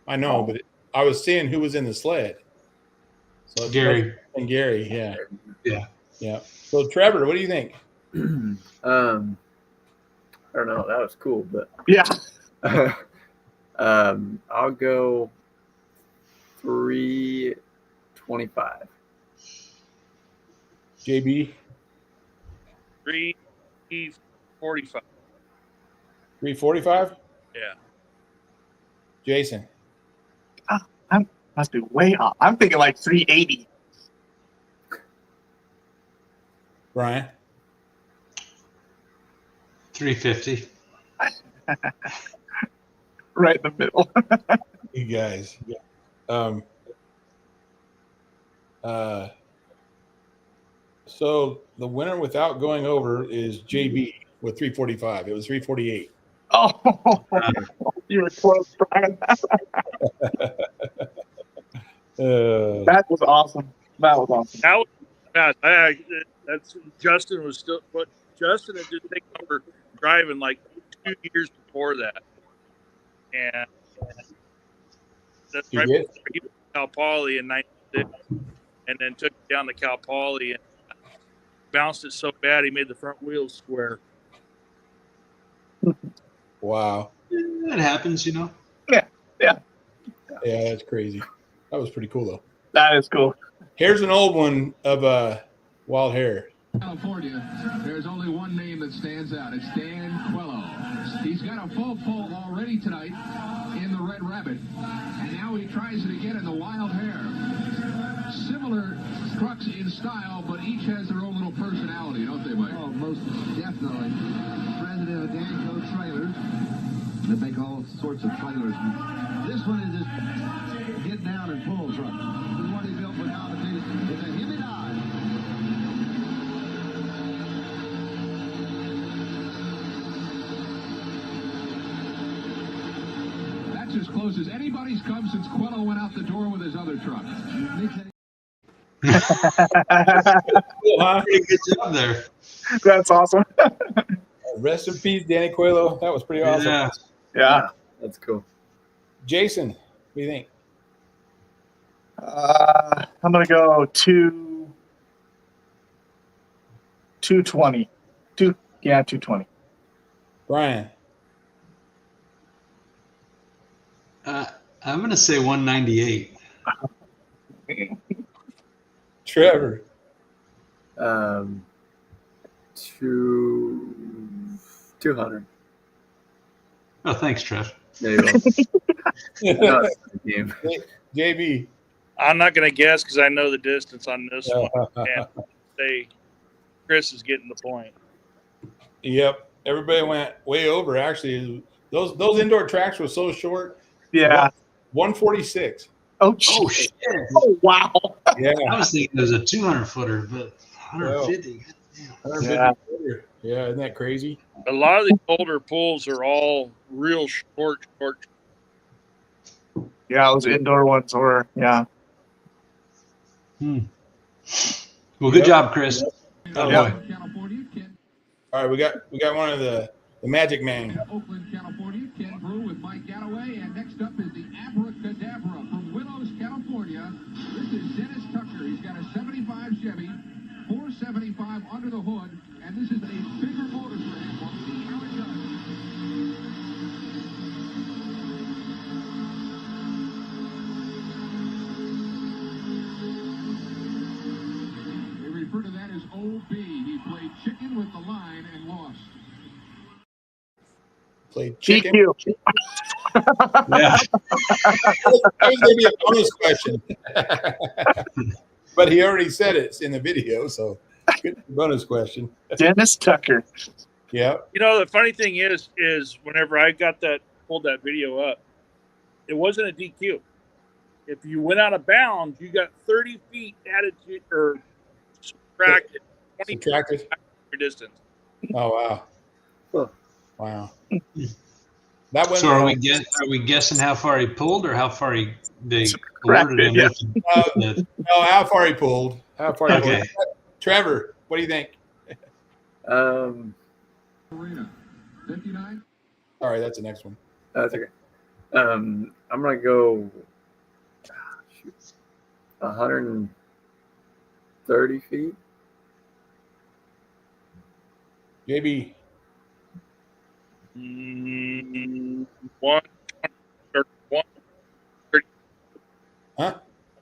I know, but I was seeing who was in the sled. So Gary. and Gary, yeah. Yeah. Yeah. So Trevor, what do you think? I don't know. That was cool, but yeah. I'll go 325. JB, 345. 345? Yeah. Jason. I must be way off. I'm thinking like 380. Brian. 350. Right in the middle. You guys. So the winner without going over is JB with 345. It was 348. Oh, you were close, Brian. That was awesome. That was awesome. That was fast. That's Justin was still, but Justin had just taken over driving like 2 years before that, and that's He right did? before he was in Cal Poly in '96, and then took it down to Cal Poly and bounced it so bad he made the front wheels square. Wow. It happens, you know. Yeah. Yeah, that's crazy. That was pretty cool, though. That is cool. Here's an old one of Wild Hair. California, there's only one name that stands out. It's Dan Quello. He's got a full pull already tonight in the Red Rabbit, and now he tries it again in the Wild Hair. Similar trucks in style, but each has their own little personality, don't they, Mike? Oh, most definitely. President of Danco Trailers, that they call sorts of trailers. This one is just get down and pull truck. The one he built for competition. It's a Hemi Dodge. That's as close as anybody's come since Quello went out the door with his other truck. Pretty good job there. That's awesome. Rest in peace, Danny Coelho. That was pretty awesome. Yeah. Yeah. That's cool. Jason, what do you think? I'm gonna go 220. 220. Brian. I'm going to say 198. Trevor. 200. Oh, thanks, Trev. There you go. Game. JB. I'm not going to guess because I know the distance on this one, and say Chris is getting the point. Yep. Everybody went way over. Actually, those indoor tracks were so short. Yeah. 146. Oh, Oh, shit. Oh, wow. Yeah. I was thinking it was a 200-footer, but 150. Yeah. Yeah, isn't that crazy? A lot of the older pulls are all real short. Yeah, those indoor ones were, yeah. Well, good job, Chris. Oh, Yeah. boy. All right, we got one of the Magic Man. Oakland, California, Ken Brew with Mike Galloway, and next up is the Abracadabra from Willows, California. This is Dennis Tucker. He's got a 75 Chevy, 475 under the hood, and this is a bigger motor for him. We'll see how it does. They refer to that as OB. He played chicken with the line and lost. Played chicken. GQ. Yeah. That was going to be a bonus question. But he already said it's in the video, so good bonus question. Dennis Tucker. Yeah. You know, the funny thing is whenever I pulled that video up, it wasn't a DQ. If you went out of bounds, you got 30 feet added to, or subtracted 20 Subtracted. your distance. Oh wow. Huh. Wow. That went. So are we guessing how far he pulled or how far they awarded him? Yeah. With No, how far he pulled. How far he Okay. pulled. Trevor, what do you think? Arena. 59. Sorry, that's the next one. That's okay. I'm gonna go 130 feet. JB. One,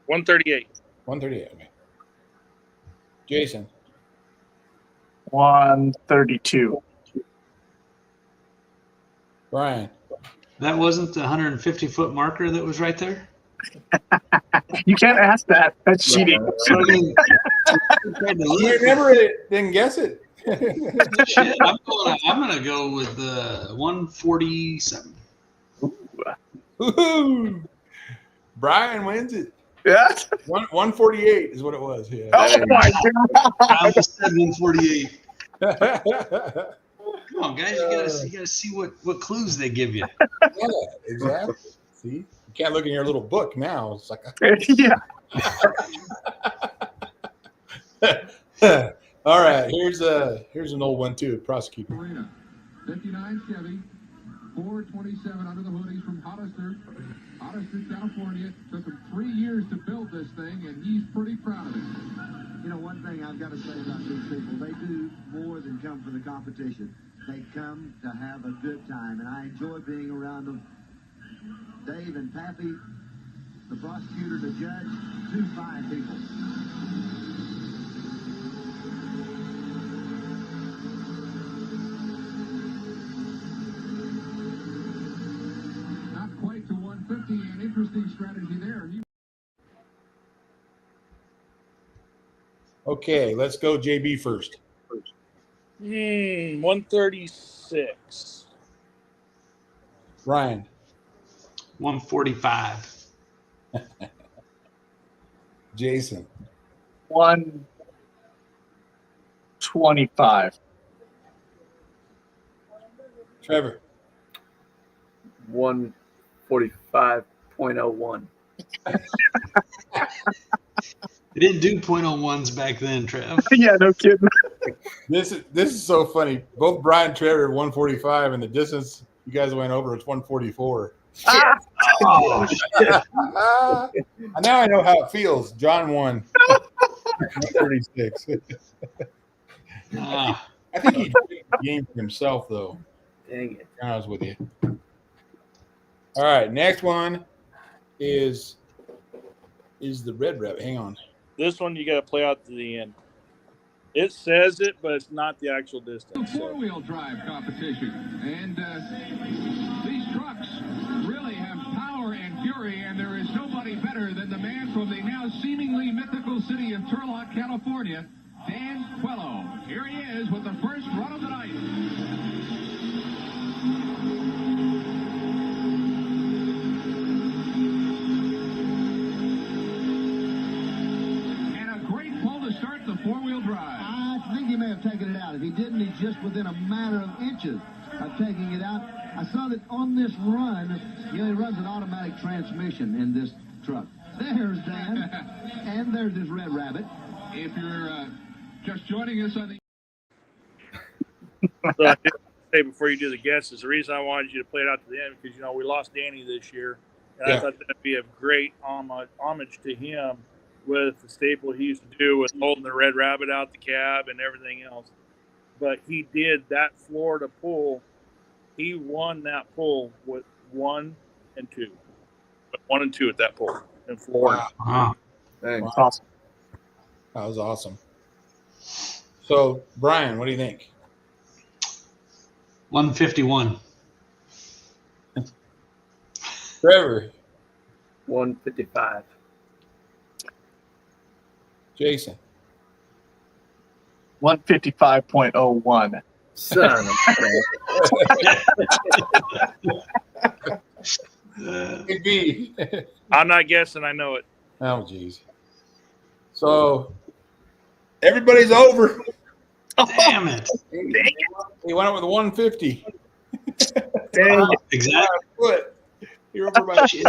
138. 138. Okay. Jason. 132. Brian. that wasn't the 150-foot marker that was right there? You can't ask that. That's cheating. So I mean, tried to You look. remember it, didn't guess it. Shit, I'm gonna go with 147. Woo-hoo. Brian wins it. Yeah. 148 is what it was. Yeah. Oh my god. I almost said 148. Come on, guys, you gotta see what clues they give you. Yeah, exactly. See, you can't look in your little book now. It's like, Yeah. all right. Here's an old one too. Prosecutor. Arena. 59 Chevy. 427 under the hood. He's from Hollister, California. Took him 3 years to build this thing, and he's pretty proud of it. You know, one thing I've got to say about these people, they do more than come for the competition. They come to have a good time, and I enjoy being around them. Dave and Pappy, the prosecutor, the judge, 2 fine people. Not quite to 150, an interesting strategy there. Okay, let's go JB first. 136. Ryan. 145. Jason. 125. Trevor. 145.01. They didn't do .01s back then, Trev. Yeah, no kidding. This is so funny. Both Brian and Trevor 145, and the distance you guys went over is 144. Oh, Now I know how it feels. John won. 136. ah, I think he played the game for himself, though. Dang it. I was with you. All right, next one is the Red Rabbit. Hang on. This one you got to play out to the end. It says it, but it's not the actual distance. The four-wheel drive competition. And these trucks really have power and fury, and there is nobody better than the man from the now seemingly mythical city of Turlock, California, Dan Quello. Here he is with the first run of the night. And a great pull to start the four-wheel drive. I think he may have taken it out. If he didn't, he's just within a matter of inches of taking it out. I saw that on this run, he runs an automatic transmission in this truck. There's Dan, and there's his Red Rabbit. If you're just joining us on the So I did say before you do the guesses, the reason I wanted you to play it out to the end because we lost Danny this year, and Yeah. I thought that'd be a great homage to him with the staple he used to do with holding the Red Rabbit out the cab and everything else. But he did that Florida pull. He won that pull with 1 and 2, but 1 and 2 at that pull in Florida. wow. Thanks. Wow. Awesome. That was awesome. So, Brian, what do you think? 151. Trevor. 155. Jason. 155.01. Son of a Could be. I'm not guessing. I know it. Oh, geez. So, Everybody's over. Damn it. He went up with a 150. Dang it. Exactly. Foot. You remember my Shit.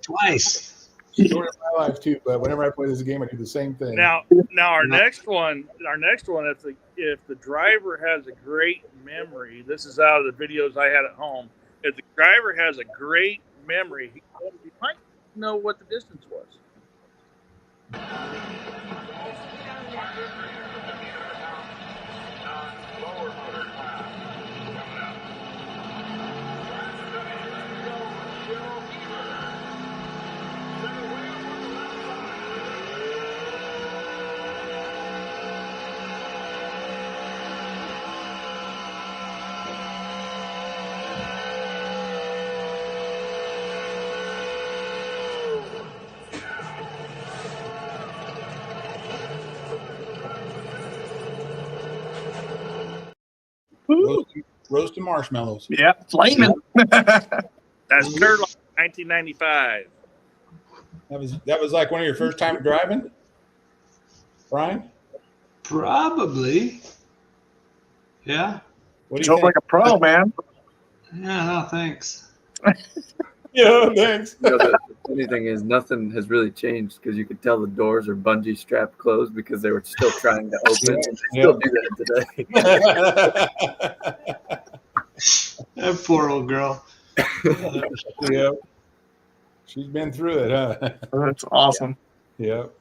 Twice. story of my life too. But whenever I play this game, I do the same thing. Now our next one, if the driver has a great memory, this is out of the videos I had at home. If the driver has a great memory, he might know what the distance was. Roasted marshmallows. Yeah, flaming. That's Turtle, 1995. That was like one of your first time driving, Brian. Probably. Yeah. What do you Drove think? like a pro, man. Yeah, no, thanks. Yeah, thanks. The funny thing is, nothing has really changed because you could tell the doors are bungee strap closed because they were still trying to open. And they still do that today. That poor old girl. Yep. She's been through it, huh? That's awesome. Yep.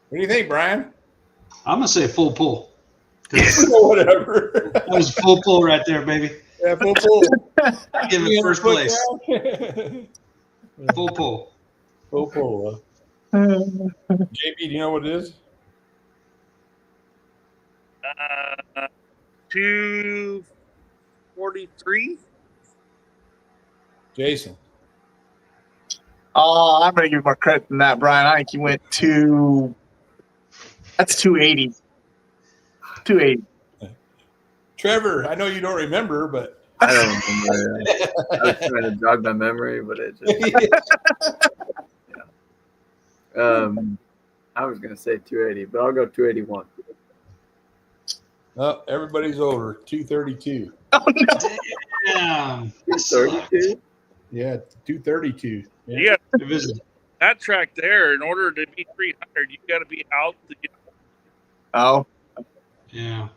What do you think, Brian? I'm going to say full pull. Whatever. That was full pull right there, baby. Yeah, full pull. Give it first place. Down. Full pull. Full pull. JB, do you know what it is? 243. Jason. Oh, I'm going to give you more credit than that, Brian. I think you went to. That's 280. 280. Trevor, I know you don't remember, but I don't remember. I was trying to jog my memory, but it just. I was going to say 280, but I'll go 281. oh, everybody's over. 232. Oh, no. Damn. 232? Yeah, 232. Yeah, Division. that track there, in order to be 300, you got to be out to get. Oh, Yeah.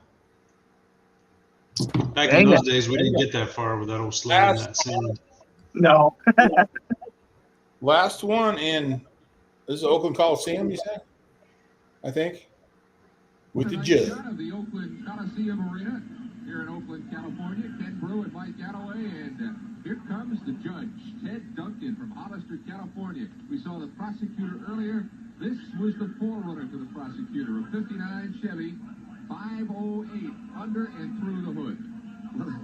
Back Dang in those it. days, we didn't get that far with that old sled and that sand. no. Last one in this is Oakland Coliseum, you said? I think. With the judge. Of the Oakland Coliseum Arena here in Oakland, California. Ken Brew and Mike Galloway, and here comes the judge, Ted Duncan from Hollister, California. We saw the prosecutor earlier. This was the forerunner to the prosecutor, a 59 Chevy 508, under and through the hood. Well,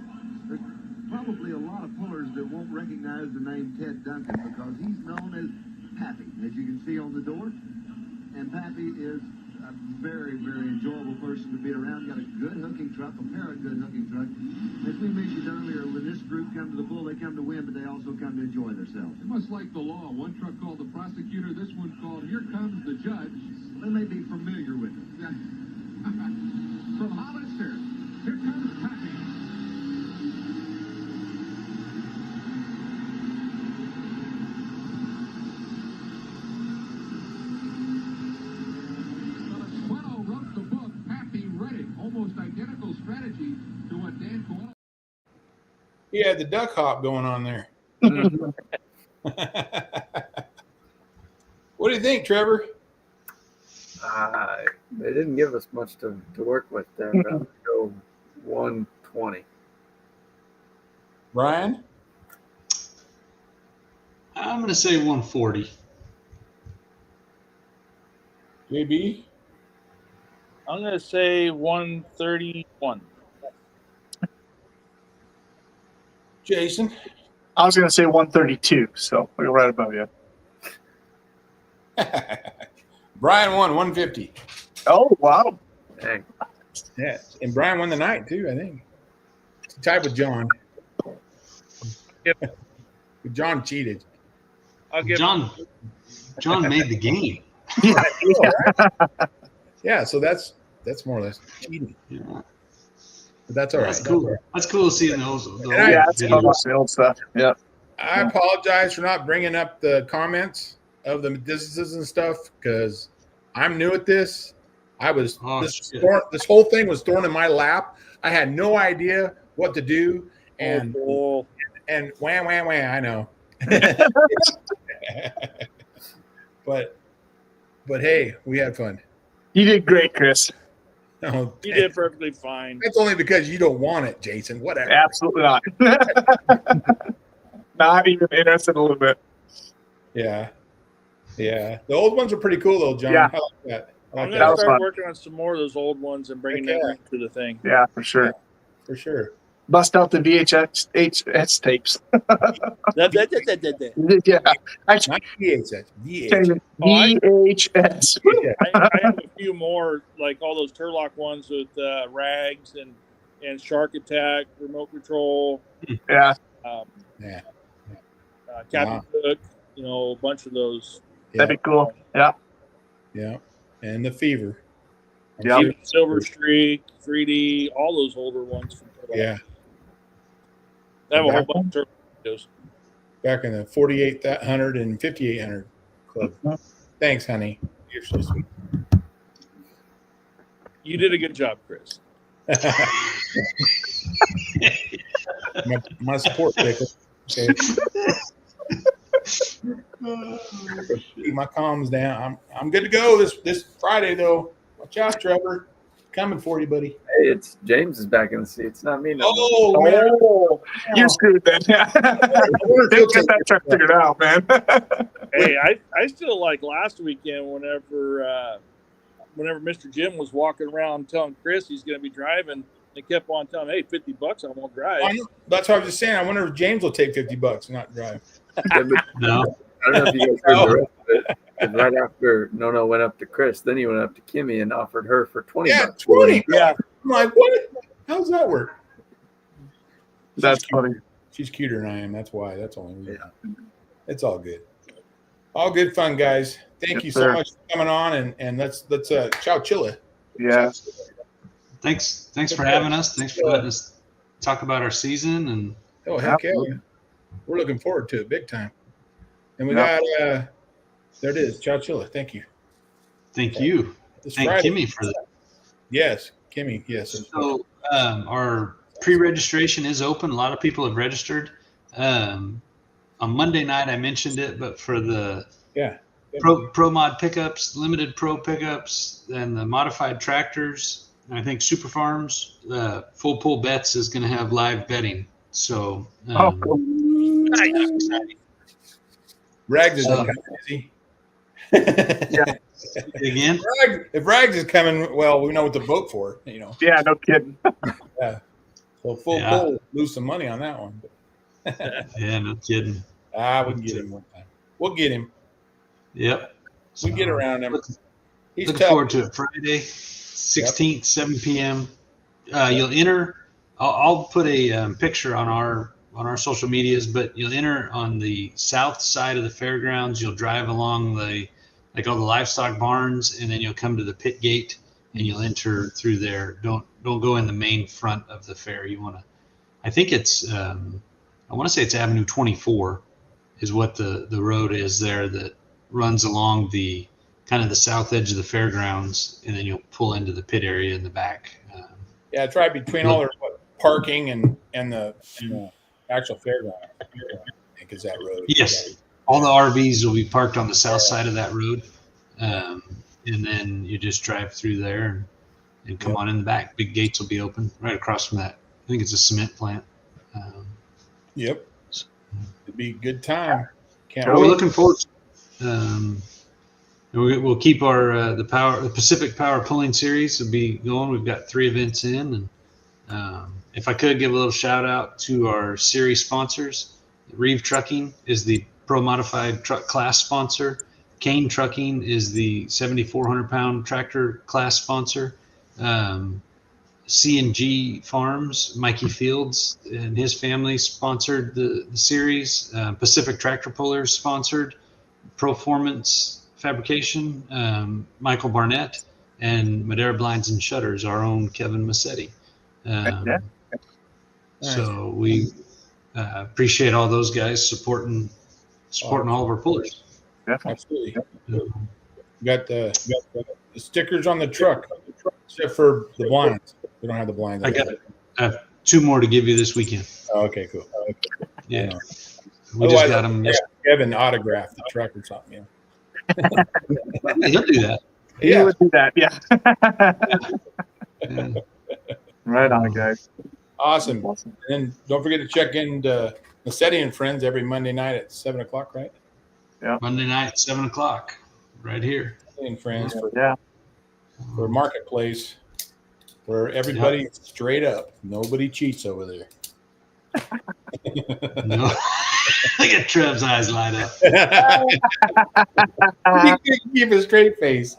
there's probably a lot of pullers that won't recognize the name Ted Duncan because he's known as Pappy, as you can see on the door. And Pappy is a very, very enjoyable person to be around. Got a good hooking truck, a pair of good hooking trucks. As we mentioned earlier, when this group comes to the bull, they come to win, but they also come to enjoy themselves. It must like the law. One truck called the prosecutor, this one called Here Comes the Judge. They may be familiar with it. From Hollister, here comes Pappy. Coelho wrote the book, Pappy read it. Almost identical strategy to what Dan Coelho. He had the duck hop going on there. What do you think, Trevor? They didn't give us much to work with there. I'm going to go 120. Brian? I'm going to say 140. JB? I'm going to say 131. Jason? I was going to say 132, so we're right above you. Brian won 150. Oh, wow. Dang. Yeah, and Brian won the night too, I think. Tied with John. Yep. John cheated. I'll give John made the game. Yeah. Yeah, so that's more or less cheating. Yeah. But that's all right. That's cool. That's cool seeing those. I- Yeah, it's fun videos. watching the old stuff. Yeah. I apologize for not bringing up the comments of the distances and stuff because I'm new at this. I was Oh, shit. this whole thing was thrown in my lap. I had no idea what to do, and Oh, wham, wham, wham. I know. but hey, we had fun. You did great, Chris. Oh, you did perfectly fine. That's only because you don't want it, Jason. Whatever. Absolutely not. Not even interested a little bit. Yeah. The old ones are pretty cool, though, John. Yeah. I like that. I I'm like gonna was start fun. working on some more of those old ones and bringing Heck them into the thing. Yeah, for sure. for sure. Bust out the VHS tapes. Yeah. Actually, Not VHS. VHS. change it. VHS. I have a few more, like all those Turlock ones with rags and Shark Attack, remote control, Yeah. Yeah. Captain Wow. Cook, a bunch of those. That'd be cool. Yeah. Yeah. And the Fever. Yeah. Even Silver Streak, 3D, all those older ones from Turlock. Yeah. I have a whole bunch of videos. Back in the 4800 and 5800 club. Thanks, honey. You're so sweet. You did a good job, Chris. my support pickle. Okay. Keep my comms down. I'm good to go this Friday though. Watch out, Trevor. Coming for you, buddy. Hey, it's James is back in the seat. It's not me no more. Oh, man. Oh, you're screwed then. Yeah. Didn't get that truck figured out, man. Hey, I still like last weekend whenever Mr. Jim was walking around telling Chris he's going to be driving. They kept on telling him, hey, $50, I won't drive. That's what I was just saying. I wonder if James will take $50 and not drive. No. I don't know if you guys heard the rest of it. And right after Nono went up to Chris, then he went up to Kimmy and offered her for $20. Yeah, 20. Yeah. I'm like, what? How's that work? That's funny. She's cuter than I am. That's why. That's only reason. It's all good. All good fun, guys. Thank you so much for coming on, and let's ciao chilla. Yeah. Thanks for having us. Thanks for letting us talk about our season. And Oh, heck yeah. We're looking forward to it big time. And we Yeah. got there it is. Ciao chilla. Thank you. thank you. This Thank Friday. Kimmy for that. Yes, Kimmy. Yes. So our pre-registration is open. A lot of people have registered. On Monday night, I mentioned it, but for the pro mod pickups, limited pro pickups, and the modified tractors, and I think Super Farms, Full Pull Bets is going to have live betting. So Cool. Rags is coming, is he? Yeah. again, If Rags is coming, well, we know what to vote for. Yeah, no kidding. So full pull, lose some money on that one. yeah, no kidding. We can get him one time. We'll get him. Yep. We get around him. He's Looking tough. forward to it. Friday, 16th, 7 p.m. You'll enter. I'll put a picture on our social medias, but you'll enter on the south side of the fairgrounds. You'll drive along all the livestock barns, and then you'll come to the pit gate, and you'll enter through there. Don't go in the main front of the fair. You want to. I think it's. I want to say it's Avenue 24, is what the road is there that runs along the kind of the south edge of the fairgrounds, and then you'll pull into the pit area in the back. Yeah, it's right between all their parking and the actual fairground. I think is that road. Yes, all the RVs will be parked on the south side of that road, and then you just drive through there and come on in the back. Big gates will be open right across from that. I think it's a cement plant. Yep, it'd be a good time. Can't We're wait. looking forward to it. We'll keep our the Pacific Power Pulling Series will be going. We've got 3 events in, and if I could give a little shout out to our series sponsors. Reeve Trucking is the pro modified truck class sponsor. Kane Trucking is the 7,400 pound tractor class sponsor. C&G Farms, Mikey Fields and his family sponsored the series. Pacific Tractor Pullers sponsored. Proformance Fabrication, Michael Barnett, and Madera Blinds and Shutters, our own Kevin Massetti. Yeah. So we appreciate all those guys supporting all of our pullers. Definitely. Absolutely. Got the stickers on the truck, except for the blinds. We don't have the blinds. I have 2 more to give you this weekend. Oh, okay, cool. Yeah. We just got them. Kevin autographed the truck or something. He'll do that. He would do that. Yeah. Yeah. Right on, guys. Awesome. And then don't forget to check in to Massetti and Friends every Monday night at 7:00, right? Yeah. Monday night, 7:00, right here. And Friends for Marketplace, where everybody's straight up. Nobody cheats over there. No. Look at Trev's eyes light up. Keep a straight face.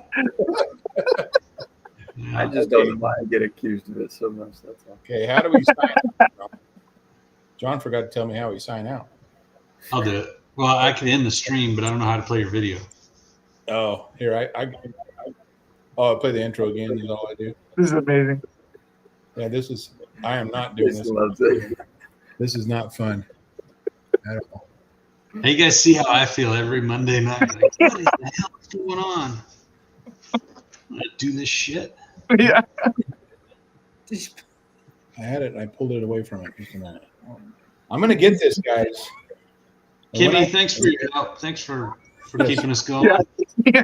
I just don't know why I get accused of it so much. That's all. Okay, how do we sign out? John forgot to tell me how we sign out. I'll do it. Well, I can end the stream, but I don't know how to play your video. Oh, here I'll play the intro again. Is all I do. This is amazing. Yeah, I am not doing this. This is not fun at all. Hey, you guys see how I feel every Monday night? Like, what the hell is going on? I'm gonna do this shit. Yeah. I had it. I pulled it away from it. Just a minute. I'm gonna get this, guys. Kimmy, thanks for your help. Thanks for keeping us going. Yeah.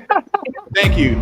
Thank you.